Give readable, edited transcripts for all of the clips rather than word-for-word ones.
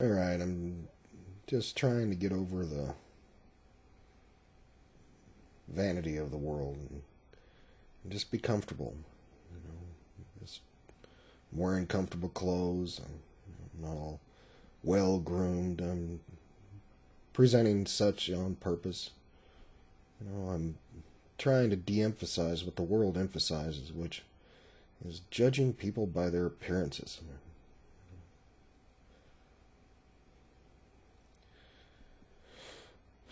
Alright, I'm just trying to get over the vanity of the world and just be comfortable. Just wearing comfortable clothes. I'm not all well groomed. I'm presenting such on purpose. I'm trying to de-emphasize what the world emphasizes, which is judging people by their appearances.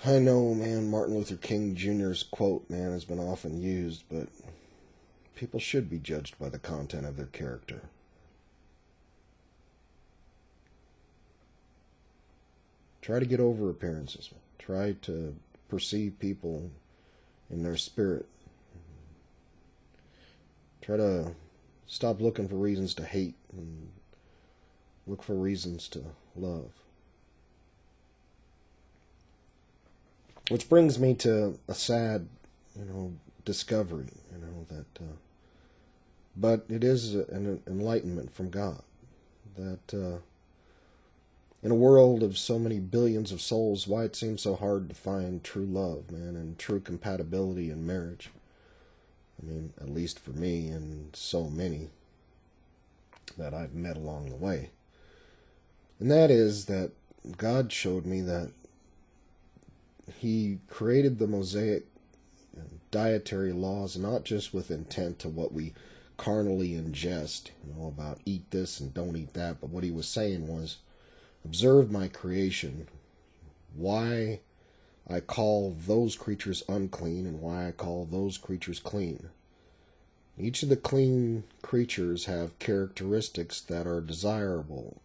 I know, man, Martin Luther King Jr.'s quote, man, has been often used, but people should be judged by the content of their character. Try to get over appearances. Try to perceive people in their spirit. Try to stop looking for reasons to hate and look for reasons to love. Which brings me to a sad, discovery, that, but it is an enlightenment from God, that in a world of so many billions of souls, why it seems so hard to find true love, man, and true compatibility in marriage. I mean, at least for me and so many that I've met along the way. And that is that God showed me that He created the Mosaic dietary laws not just with intent to what we carnally ingest, about eat this and don't eat that, but what He was saying was, observe my creation, why I call those creatures unclean and why I call those creatures clean. Each of the clean creatures have characteristics that are desirable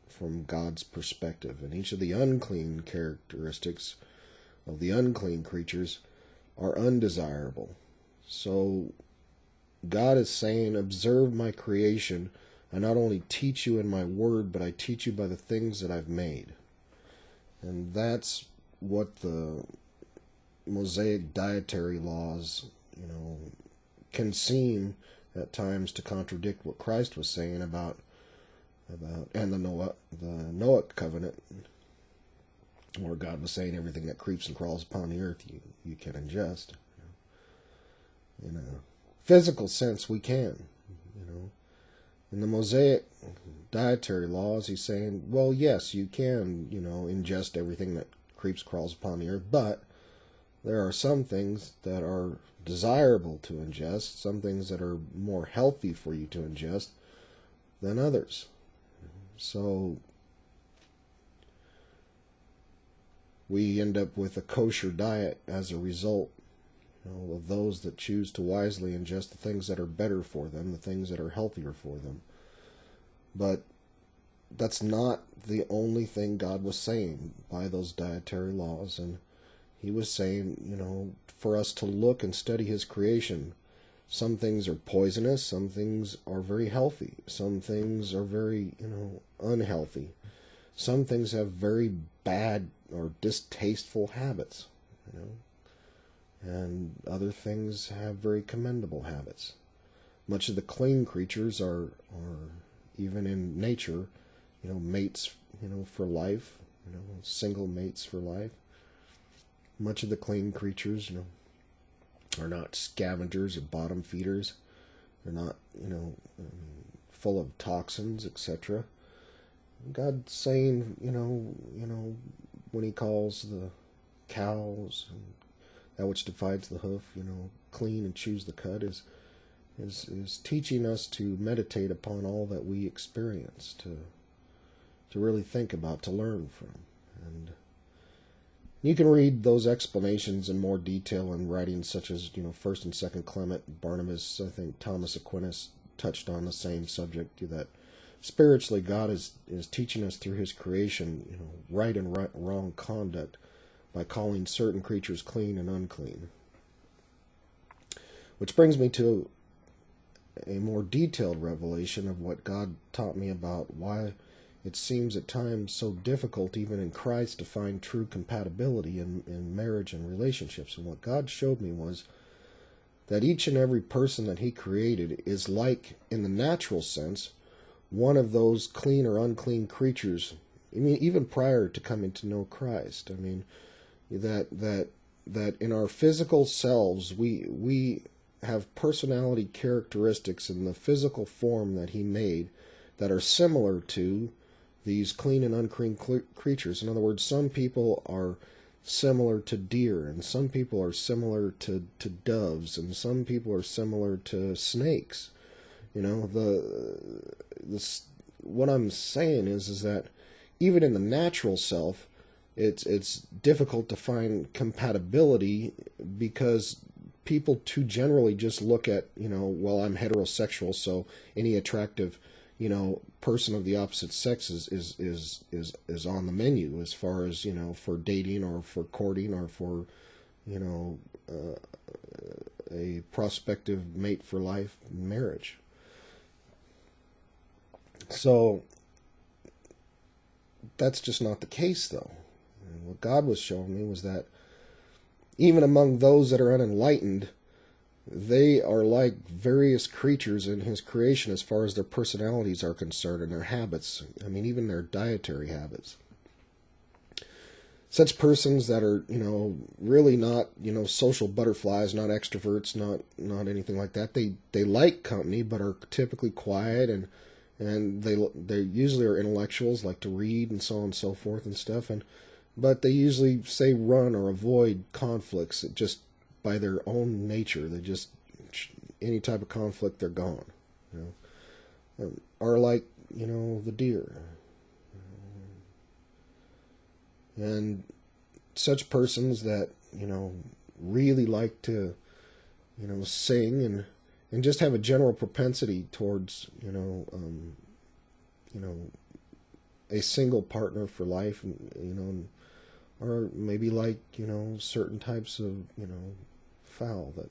from God's perspective, and each of the unclean characteristics of the unclean creatures are undesirable. So God is saying, observe my creation. I not only teach you in my word, but I teach you by the things that I've made. And that's what the Mosaic dietary laws, can seem at times to contradict what Christ was saying about and the Noahic covenant, where God was saying everything that creeps and crawls upon the earth you can ingest. In a physical sense, we can. In the Mosaic dietary laws, He's saying, well, yes, you can, ingest everything that creeps, crawls upon the earth, but there are some things that are desirable to ingest, some things that are more healthy for you to ingest than others. So we end up with a kosher diet as a result of those that choose to wisely ingest the things that are better for them, the things that are healthier for them. But that's not the only thing God was saying by those dietary laws. And He was saying, for us to look and study His creation. Some things are poisonous, some things are very healthy, some things are very, unhealthy. Some things have very bad or distasteful habits, and other things have very commendable habits. Much of the clean creatures are even in nature, mates, for life, single mates for life. Much of the clean creatures, are not scavengers or bottom feeders. They're not, full of toxins, etc. God's saying, when He calls the cows and that which divides the hoof, clean and chews the cud, is teaching us to meditate upon all that we experience, to really think about, to learn from. And you can read those explanations in more detail in writings such as, 1st and 2nd Clement, Barnabas, I think Thomas Aquinas touched on the same subject, that spiritually God is teaching us through His creation, right and wrong conduct by calling certain creatures clean and unclean. Which brings me to a more detailed revelation of what God taught me about why it seems at times so difficult, even in Christ, to find true compatibility in marriage and relationships. And what God showed me was that each and every person that He created is like, in the natural sense, one of those clean or unclean creatures I mean, even prior to coming to know Christ. I mean, that in our physical selves, we have personality characteristics in the physical form that he made that are similar to these clean and unclean creatures. In other words, some people are similar to deer, and some people are similar to doves, and some people are similar to snakes. You know, what I'm saying is that even in the natural self, it's difficult to find compatibility because people too generally just look at, well, I'm heterosexual, so any attractive, person of the opposite sex is on the menu as far as, for dating or for courting or for, a prospective mate for life marriage. So that's just not the case, though. And what God was showing me was that even among those that are unenlightened, they are like various creatures in his creation as far as their personalities are concerned and their habits. I mean, even their dietary habits. Such persons that are, really not, social butterflies, not extroverts, not anything like that. They like company, but are typically quiet, and they usually are intellectuals, like to read and so on and so forth and stuff. But they usually say run or avoid conflicts just by their own nature. They just, any type of conflict, they're gone. Are like, the deer. And such persons that, really like to, sing and just have a general propensity towards, a single partner for life, and, or maybe like, certain types of, fowl that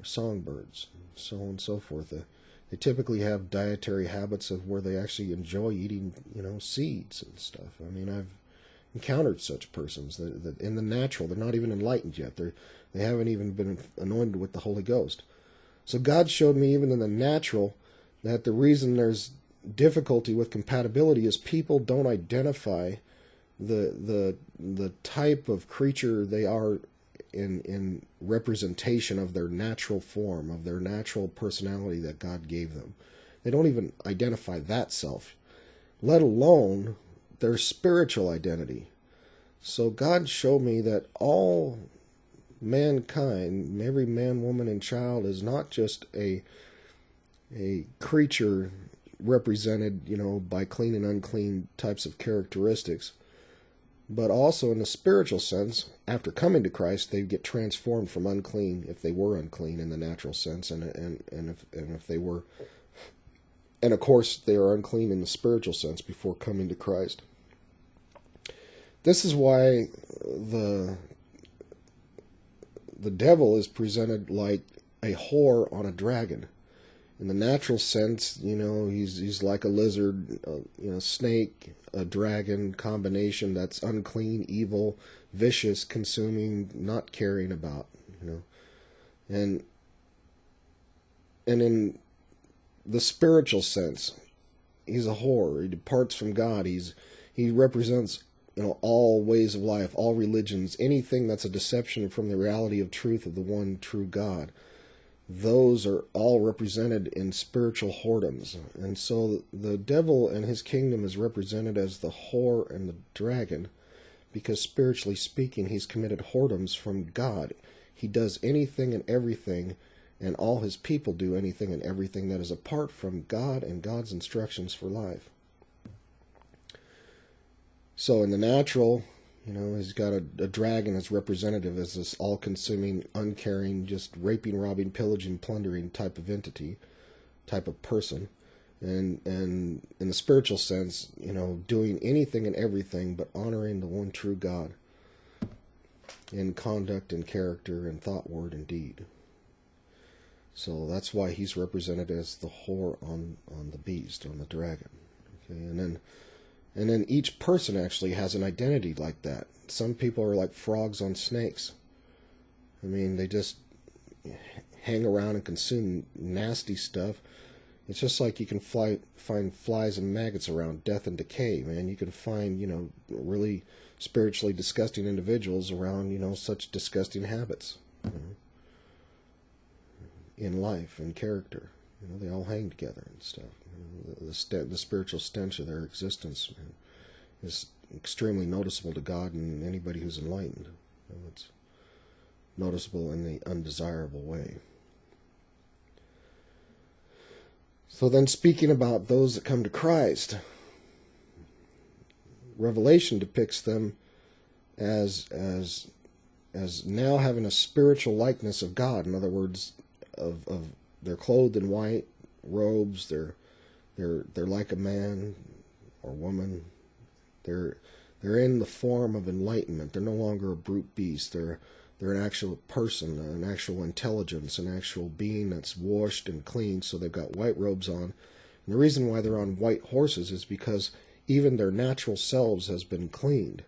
are songbirds, so on and so forth. They typically have dietary habits of where they actually enjoy eating, seeds and stuff. I mean, I've encountered such persons that in the natural, they're not even enlightened yet. They haven't even been anointed with the Holy Ghost. So God showed me even in the natural that the reason there's difficulty with compatibility is people don't identify the type of creature they are in representation of their natural form, of their natural personality that God gave them. They don't even identify that self, let alone their spiritual identity. So God showed me that all mankind, every man, woman, and child, is not just a creature represented, by clean and unclean types of characteristics, but also in the spiritual sense. After coming to Christ, they get transformed from unclean, if they were unclean in the natural sense, and if they were, and of course they are unclean in the spiritual sense before coming to Christ. This is why the devil is presented like a whore on a dragon. In the natural sense, he's like a lizard, snake, a dragon combination that's unclean, evil, vicious, consuming, not caring about, And in the spiritual sense, he's a whore. He departs from God. He represents, all ways of life, all religions, anything that's a deception from the reality of truth of the one true God. Those are all represented in spiritual whoredoms. And so the devil and his kingdom is represented as the whore and the dragon, because spiritually speaking, he's committed whoredoms from God. He does anything and everything, and all his people do anything and everything that is apart from God and God's instructions for life. So in the natural, he's got a dragon as representative as this all-consuming, uncaring, just raping, robbing, pillaging, plundering type of entity, type of person. And in the spiritual sense, doing anything and everything but honoring the one true God in conduct and character and thought, word, and deed. So that's why he's represented as the whore on the beast, on the dragon. Okay, and then each person actually has an identity like that. Some people are like frogs on snakes. I mean, they just hang around and consume nasty stuff. It's just like you can find flies and maggots around death and decay, man. You can find, really spiritually disgusting individuals around, such disgusting habits, in life and character. They all hang together and stuff. The spiritual stench of their existence, man, is extremely noticeable to God and anybody who's enlightened. It's noticeable in the undesirable way. So then, speaking about those that come to Christ, Revelation depicts them as now having a spiritual likeness of God. In other words, of they're clothed in white robes. They're like a man or woman. They're in the form of enlightenment. They're no longer a brute beast. They're an actual person, an actual intelligence, an actual being that's washed and clean. So they've got white robes on. And the reason why they're on white horses is because even their natural selves has been cleaned.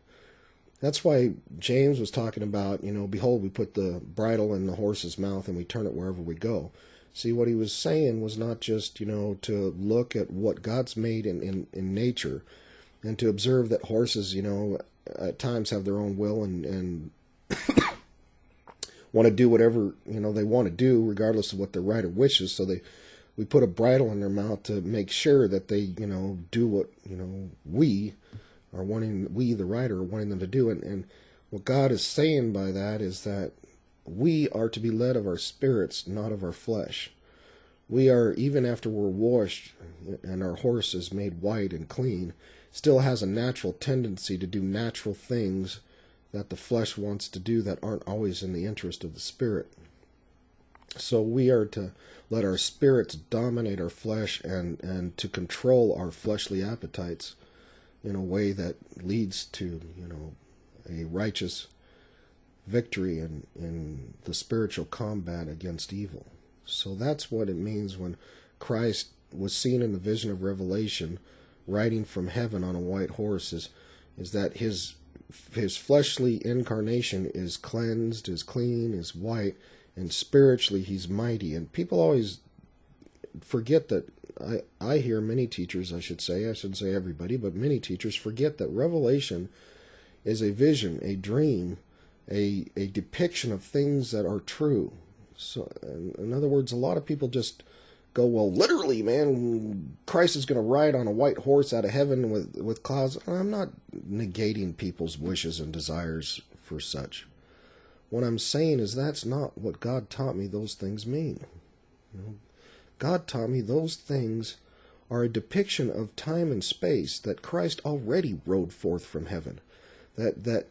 That's why James was talking about, behold, we put the bridle in the horse's mouth and we turn it wherever we go. See, what he was saying was not just, to look at what God's made in nature and to observe that horses, at times have their own will and want to do whatever, they want to do regardless of what their rider wishes. So we put a bridle in their mouth to make sure that they, do what, we the rider, are wanting them to do. And what God is saying by that is that we are to be led of our spirits, not of our flesh. We are, even after we're washed and our horse is made white and clean, still has a natural tendency to do natural things that the flesh wants to do that aren't always in the interest of the spirit. So we are to let our spirits dominate our flesh and to control our fleshly appetites in a way that leads to, a righteous victory in the spiritual combat against evil. So that's what it means when Christ was seen in the vision of Revelation riding from heaven on a white horse, is that his fleshly incarnation is cleansed, is clean, is white, and spiritually he's mighty. And people always forget that. I hear many teachers, I shouldn't say everybody, but many teachers forget that Revelation is a vision, a dream, a depiction of things that are true. So, in other words, a lot of people just go, well, literally, man, Christ is going to ride on a white horse out of heaven with clouds. I'm not negating people's wishes and desires for such. What I'm saying is that's not what God taught me those things mean. God taught me those things are a depiction of time and space that Christ already rode forth from heaven. That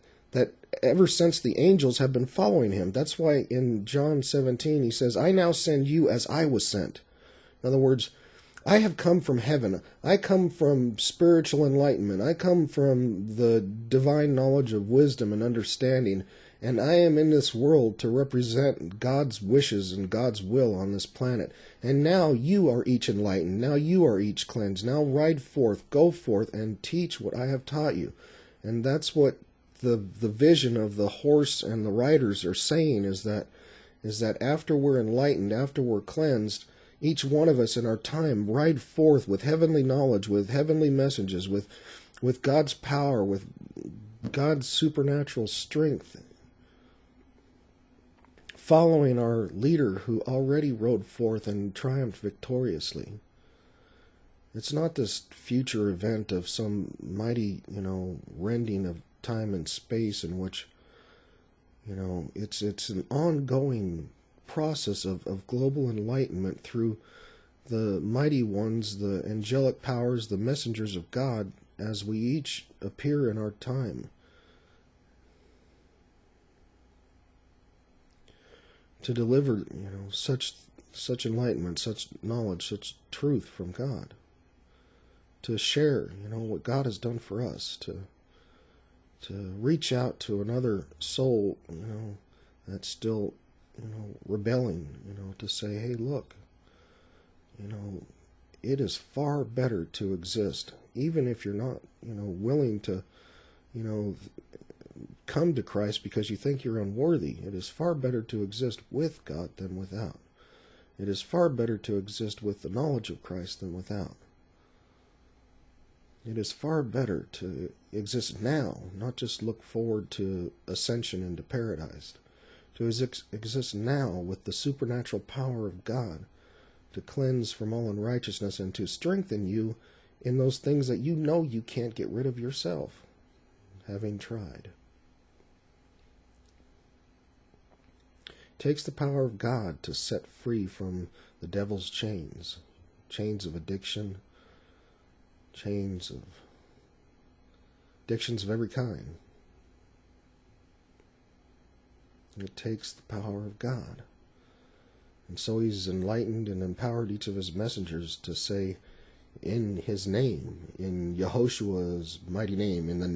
ever since the angels have been following him. That's why in John 17 he says, I now send you as I was sent. In other words, I have come from heaven. I come from spiritual enlightenment. I come from the divine knowledge of wisdom and understanding. And I am in this world to represent God's wishes and God's will on this planet. And now you are each enlightened. Now you are each cleansed. Now ride forth, go forth, and teach what I have taught you. And that's what the vision of the horse and the riders are saying, is that after we're enlightened, after we're cleansed, each one of us in our time ride forth with heavenly knowledge, with heavenly messages, with God's power, with God's supernatural strength, following our leader who already rode forth and triumphed victoriously. It's not this future event of some mighty, rending of time and space in which, it's an ongoing process of global enlightenment through the mighty ones, the angelic powers, the messengers of God, as we each appear in our time. To deliver, such enlightenment, such knowledge, such truth from God. To share, what God has done for us. To reach out to another soul, that's still, rebelling, to say, hey, look, it is far better to exist, even if you're not, willing to, come to Christ because you think you're unworthy. It is far better to exist with God than without. It is far better to exist with the knowledge of Christ than without. It is far better to exist now, not just look forward to ascension into paradise. To exist now with the supernatural power of God to cleanse from all unrighteousness and to strengthen you in those things that you know you can't get rid of yourself, having tried. It takes the power of God to set free from the devil's chains, chains of addiction, chains of addictions of every kind. It takes the power of God. And so he's enlightened and empowered each of his messengers to say, in his name, in Yehoshua's mighty name, in the